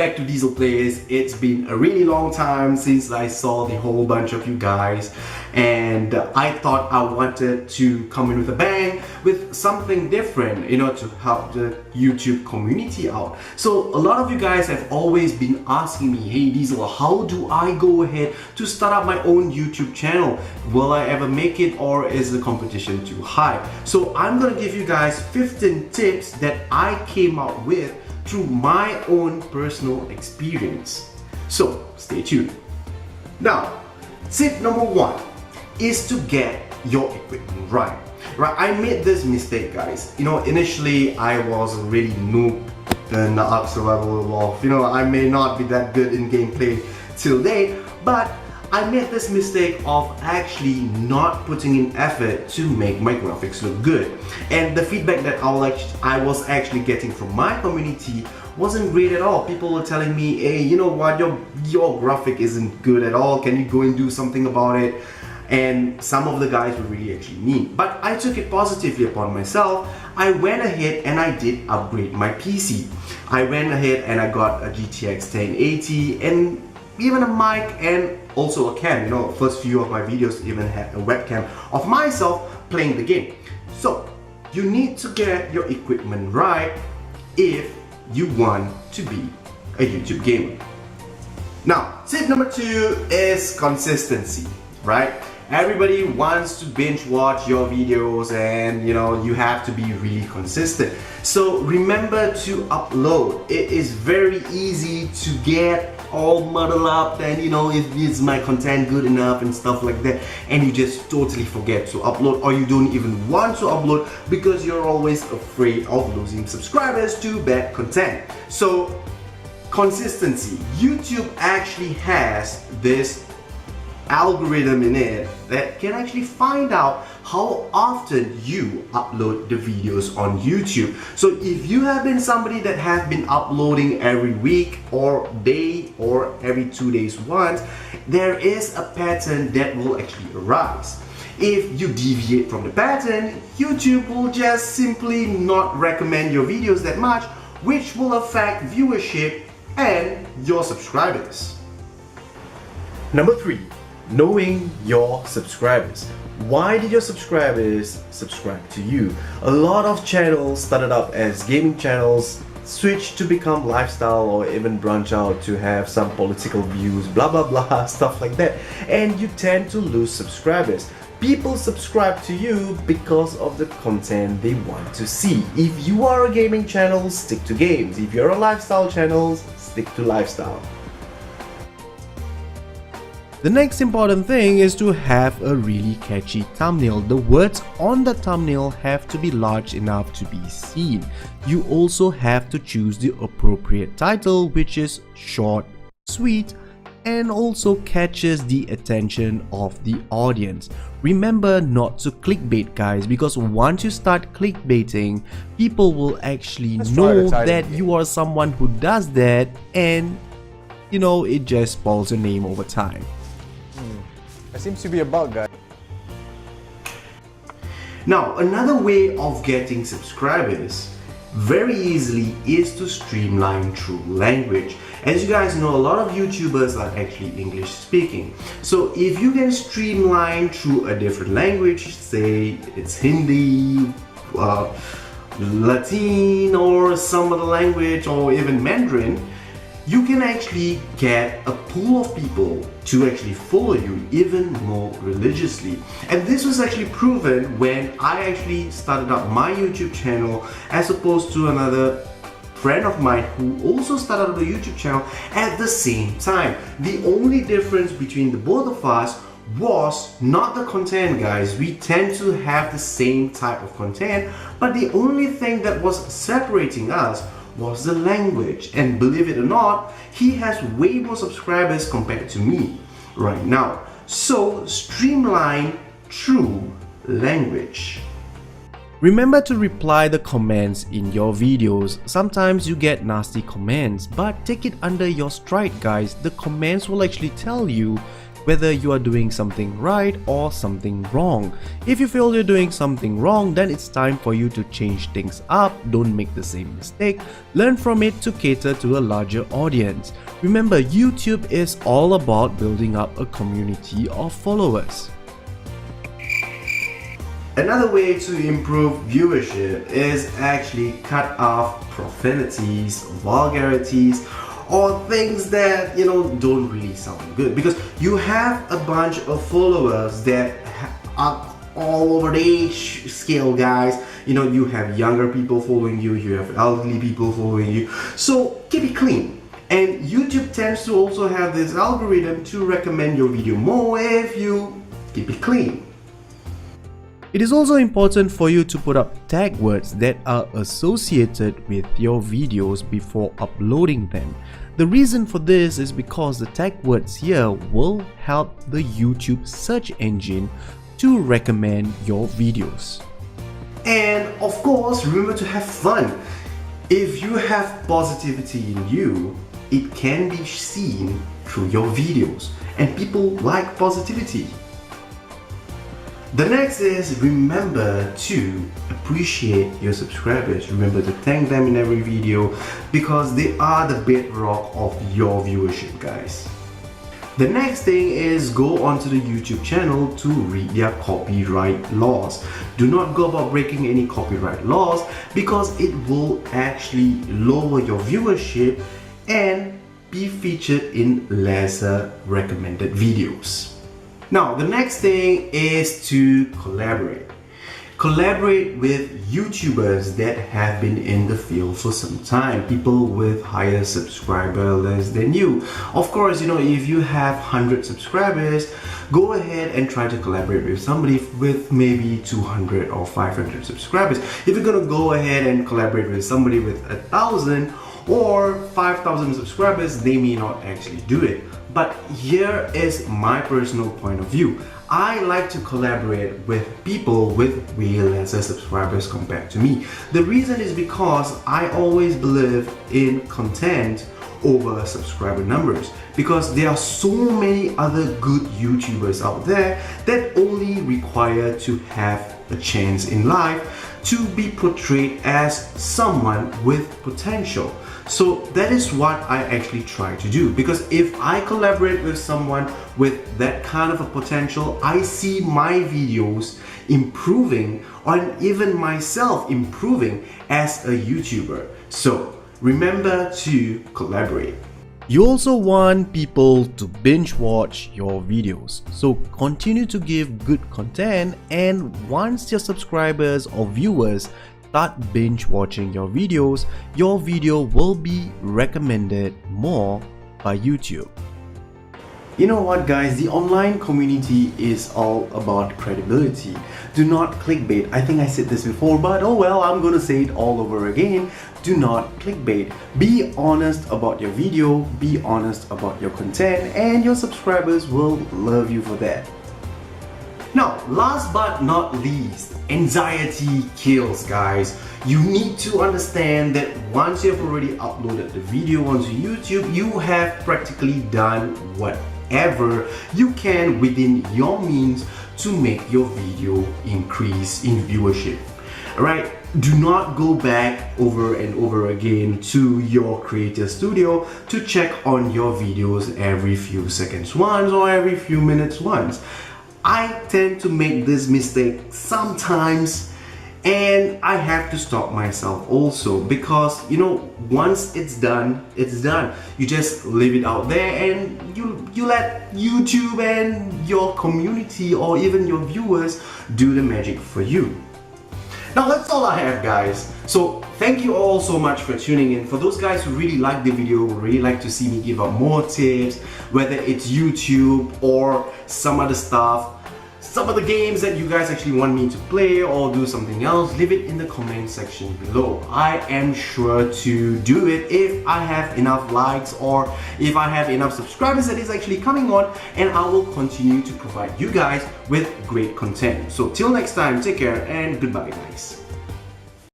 back to Diesel Plays. It's been a really long time since I saw the whole bunch of you guys, and I thought I wanted to come in with a bang with something different, to help the YouTube community out. So a lot of you guys have always been asking me, hey Diesel, how do I go ahead to start up my own YouTube channel? Will I ever make it, or is the competition too high? So I'm gonna give you guys 15 tips that I came out with through my own personal experience. So stay tuned. Now, tip number 1 is to get your equipment right. I made this mistake, guys. Initially I was a really noob in the Ark Survival Evolved. I may not be that good in gameplay till date, but I made this mistake of actually not putting in effort to make my graphics look good. And the feedback that I was actually getting from my community wasn't great at all. People were telling me, hey, you know what, your graphic isn't good at all. Can you go and do something about it? And some of the guys were really actually mean. But I took it positively upon myself. I went ahead and I did upgrade my PC. I went ahead and I got a GTX 1080 and even a mic and also a cam. First few of my videos even had a webcam of myself playing the game. So you need to get your equipment right if you want to be a YouTube gamer. Now, tip number 2 is consistency, right? Everybody wants to binge watch your videos, and you have to be really consistent. So remember to upload. It is very easy to get all muddled up and is my content good enough and stuff like that, and you just totally forget to upload, or you don't even want to upload because you're always afraid of losing subscribers to bad content. So consistency. YouTube actually has this algorithm in it that can actually find out how often you upload the videos on YouTube. So if you have been somebody that has been uploading every week or day or every 2 days once, there is a pattern that will actually arise. If you deviate from the pattern, YouTube will just simply not recommend your videos that much, which will affect viewership and your subscribers. Number 3. Knowing your subscribers. Why did your subscribers subscribe to you? A lot of channels started up as gaming channels, switched to become lifestyle, or even branch out to have some political views, blah blah blah, stuff like that, and you tend to lose subscribers. People subscribe to you because of the content they want to see. If you are a gaming channel, stick to games. If you're a lifestyle channel, stick to lifestyle. The next important thing is to have a really catchy thumbnail. The words on the thumbnail have to be large enough to be seen. You also have to choose the appropriate title, which is short, sweet, and also catches the attention of the audience. Remember not to clickbait, guys, because once you start clickbaiting, people will actually know that you are someone who does that, and it just spoils your name over time. That seems to be a bug, guys. Now, another way of getting subscribers very easily is to streamline through language. As you guys know, a lot of YouTubers are actually English speaking. So if you can streamline through a different language, say it's Hindi, Latin, or some other language, or even Mandarin, you can actually get a pool of people to actually follow you even more religiously. And this was actually proven when I actually started up my YouTube channel, as opposed to another friend of mine who also started up a YouTube channel at the same time. The only difference between the both of us was not the content, guys. We tend to have the same type of content, but the only thing that was separating us was the language. And believe it or not, he has way more subscribers compared to me right now. So streamline through language. Remember to reply the comments in your videos. Sometimes you get nasty comments, but take it under your stride, guys. The comments will actually tell you whether you are doing something right or something wrong. If you feel you're doing something wrong, then it's time for you to change things up. Don't make the same mistake. Learn from it to cater to a larger audience. Remember, YouTube is all about building up a community of followers. Another way to improve viewership is actually cut off profanities, vulgarities, or things that don't really sound good, because you have a bunch of followers that are all over the age scale, guys. You have younger people following you, you have elderly people following you, so keep it clean. And YouTube tends to also have this algorithm to recommend your video more if you keep it clean. It is also important for you to put up tag words that are associated with your videos before uploading them. The reason for this is because the tag words here will help the YouTube search engine to recommend your videos. And of course, remember to have fun. If you have positivity in you, it can be seen through your videos, and people like positivity. The next is, remember to appreciate your subscribers. Remember to thank them in every video, because they are the bedrock of your viewership, guys. The next thing is, go onto the YouTube channel to read their copyright laws. Do not go about breaking any copyright laws, because it will actually lower your viewership and be featured in lesser recommended videos. Now, the next thing is to collaborate. Collaborate with YouTubers that have been in the field for some time, people with higher subscriber list than you. Of course, if you have 100 subscribers, go ahead and try to collaborate with somebody with maybe 200 or 500 subscribers. If you're gonna go ahead and collaborate with somebody with 1,000 or 5,000 subscribers, they may not actually do it. But here is my personal point of view. I like to collaborate with people with way lesser subscribers compared to me. The reason is because I always believe in content over subscriber numbers, because there are so many other good YouTubers out there that only require to have a chance in life to be portrayed as someone with potential. So that is what I actually try to do, because if I collaborate with someone with that kind of a potential, I see my videos improving, or even myself improving as a YouTuber. So remember to collaborate. You also want people to binge watch your videos, so continue to give good content, and once your subscribers or viewers start binge watching your videos, your video will be recommended more by YouTube. You know what, guys, the online community is all about credibility. Do not clickbait. I think I said this before, but oh well, I'm gonna say it all over again. Do not clickbait. Be honest about your video, be honest about your content, and your subscribers will love you for that. Now, last but not least, anxiety kills, guys. You need to understand that once you've already uploaded the video onto YouTube, you have practically done whatever you can within your means to make your video increase in viewership. Alright, do not go back over and over again to your creator studio to check on your videos every few seconds once or every few minutes once. I tend to make this mistake sometimes, and I have to stop myself also, because once it's done, it's done. You just leave it out there, and you let YouTube and your community or even your viewers do the magic for you. Now that's all I have, guys. So thank you all so much for tuning in. For those guys who really like the video, who really like to see me give out more tips, whether it's YouTube or some other stuff, some of the games that you guys actually want me to play or do something else, leave it in the comment section below. I am sure to do it if I have enough likes or if I have enough subscribers that is actually coming on, and I will continue to provide you guys with great content. So till next time, take care and goodbye, guys.